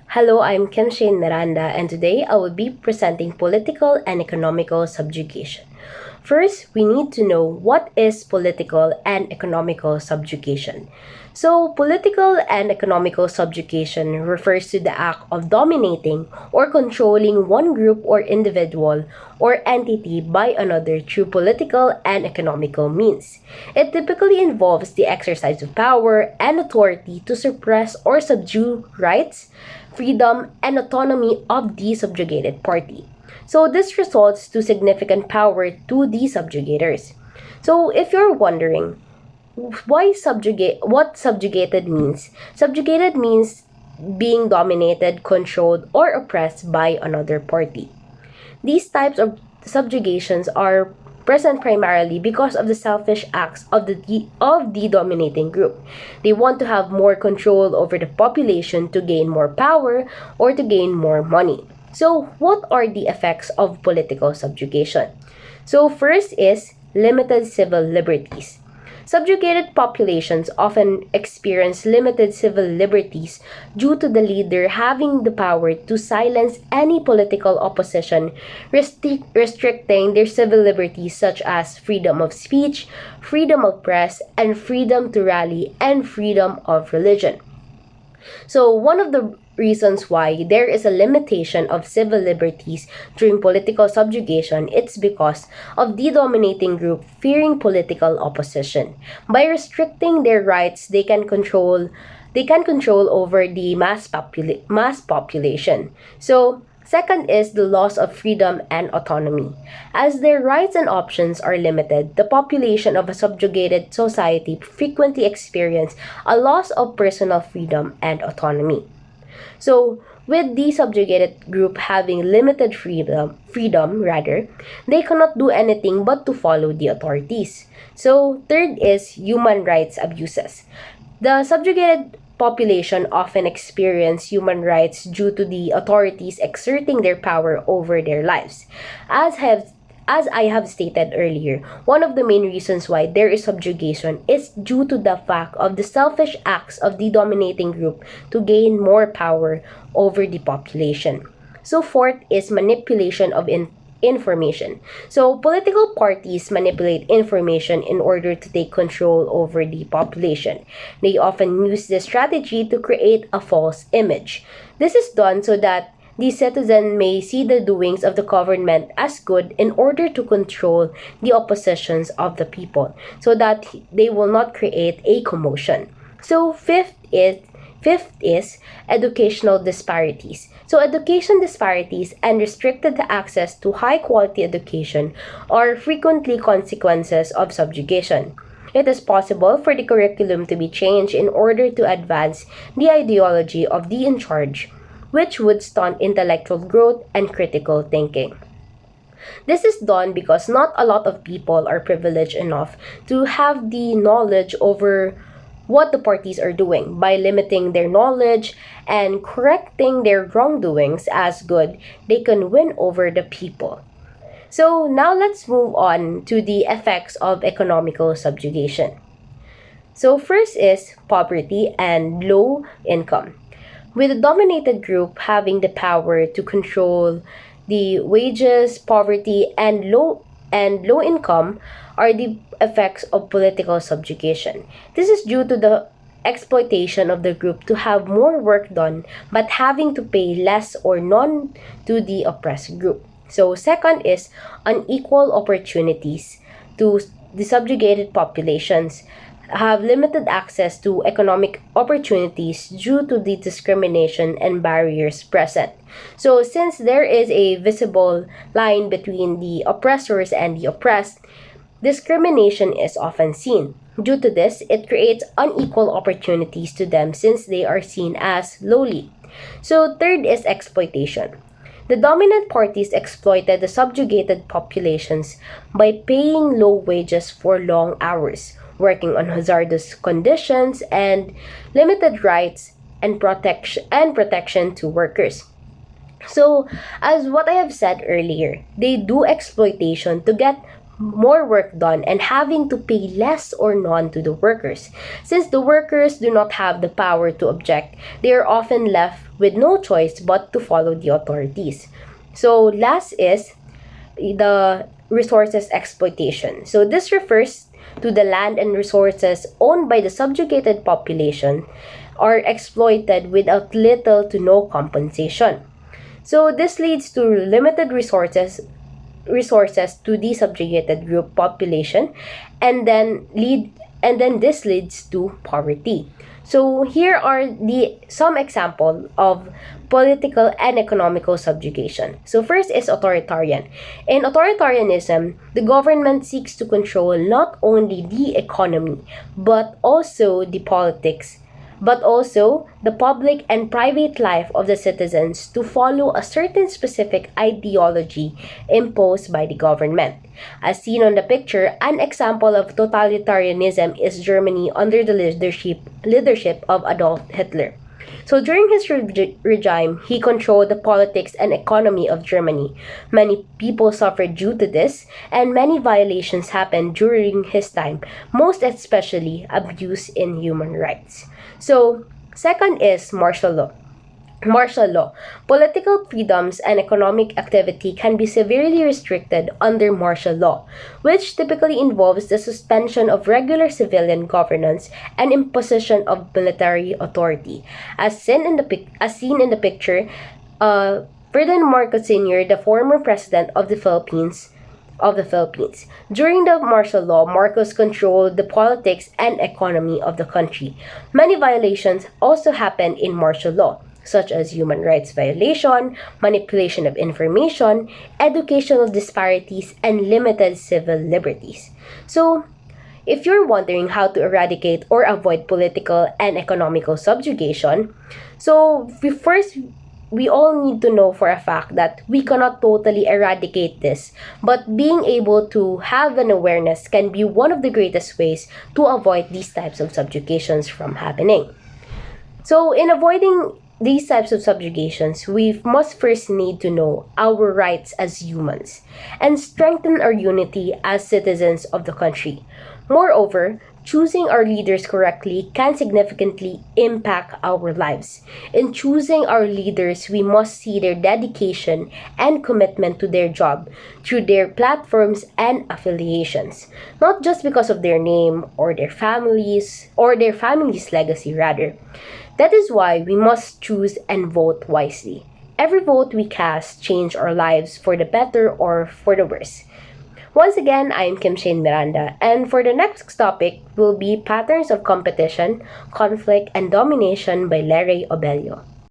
Hello, I'm Miranda, and today I will be presenting political and economical subjugation. First, we need to know what is political and economical subjugation. So, political and economical subjugation refers to the act of dominating or controlling one group or individual or entity by another through political and economical means. It typically involves the exercise of power and authority to suppress or subdue rights, freedom, and autonomy of the subjugated party. So this results to significant power to the subjugators. So if you're wondering what subjugated means, subjugated means being dominated, controlled, or oppressed by another party. These types of subjugations are present primarily because of the selfish acts of the dominating group. They want to have more control over the population to gain more power or to gain more money. So, what are the effects of political subjugation? So, first is limited civil liberties. Subjugated populations often experience limited civil liberties due to the leader having the power to silence any political opposition, restricting their civil liberties such as freedom of speech, freedom of press, and freedom to rally and freedom of religion. So, one of the reasons why there is a limitation of civil liberties during political subjugation, it's because of the dominating group fearing political opposition. By restricting their rights, they can control over the mass population. So, second is the loss of freedom and autonomy. As their rights and options are limited, the population of a subjugated society frequently experience a loss of personal freedom and autonomy. So, with the subjugated group having limited freedom rather, they cannot do anything but to follow the authorities. So, third is human rights abuses. The subjugated population often experience human rights due to the authorities exerting their power over their lives. As I have stated earlier, one of the main reasons why there is subjugation is due to the fact of the selfish acts of the dominating group to gain more power over the population. So fourth is manipulation of information. So political parties manipulate information in order to take control over the population. They often use this strategy to create a false image. This is done so that the citizen may see the doings of the government as good in order to control the oppositions of the people so that they will not create a commotion. So fifth is educational disparities. So education disparities and restricted access to high quality education are frequently consequences of subjugation. It is possible for the curriculum to be changed in order to advance the ideology of the in charge, which would stunt intellectual growth and critical thinking. This is done because not a lot of people are privileged enough to have the knowledge over what the parties are doing. By limiting their knowledge and correcting their wrongdoings as good, they can win over the people. So now let's move on to the effects of economical subjugation. So first is poverty and low income. With a dominated group having the power to control the wages, poverty, and low income are the effects of political subjugation. This is due to the exploitation of the group to have more work done but having to pay less or none to the oppressed group. So second is unequal opportunities to the subjugated populations have limited access to economic opportunities due to the discrimination and barriers present. So, since there is a visible line between the oppressors and the oppressed, discrimination is often seen. Due to this, it creates unequal opportunities to them since they are seen as lowly. So, third is exploitation. The dominant parties exploited the subjugated populations by paying low wages for long hours, working on hazardous conditions, and limited rights and protection to workers. So, as what I have said earlier, they do exploitation to get more work done and having to pay less or none to the workers. Since the workers do not have the power to object, they are often left with no choice but to follow the authorities. So last is the resources exploitation. So this refers to the land and resources owned by the subjugated population are exploited without little to no compensation. So this leads to limited resources to the subjugated group population, and then this leads to poverty. So here are some example of political and economical subjugation. So first is authoritarian. In authoritarianism, the government seeks to control not only the economy but also the politics, but also the public and private life of the citizens to follow a certain specific ideology imposed by the government. As seen on the picture, an example of totalitarianism is Germany under the leadership of Adolf Hitler. So during his regime, he controlled the politics and economy of Germany. Many people suffered due to this, and many violations happened during his time, most especially abuse in human rights. So, second is martial law. Martial law. Political freedoms and economic activity can be severely restricted under martial law, which typically involves the suspension of regular civilian governance and imposition of military authority. As seen in the picture, Ferdinand Marcos Sr., the former president of the Philippines. During the martial law, Marcos controlled the politics and economy of the country. Many violations also happened in martial law, such as human rights violation, manipulation of information, educational disparities, and limited civil liberties. So, if you're wondering how to eradicate or avoid political and economical subjugation, we all need to know for a fact that we cannot totally eradicate this, but being able to have an awareness can be one of the greatest ways to avoid these types of subjugations from happening. So, in avoiding these types of subjugations, we must first need to know our rights as humans and strengthen our unity as citizens of the country. Moreover, choosing our leaders correctly can significantly impact our lives. In choosing our leaders, we must see their dedication and commitment to their job through their platforms and affiliations, not just because of their name or their family's legacy rather. That is why we must choose and vote wisely. Every vote we cast changes our lives for the better or for the worse. Once again, I am Kim Shane Miranda, and for the next topic will be Patterns of Competition, Conflict, and Domination by Larry Obelio.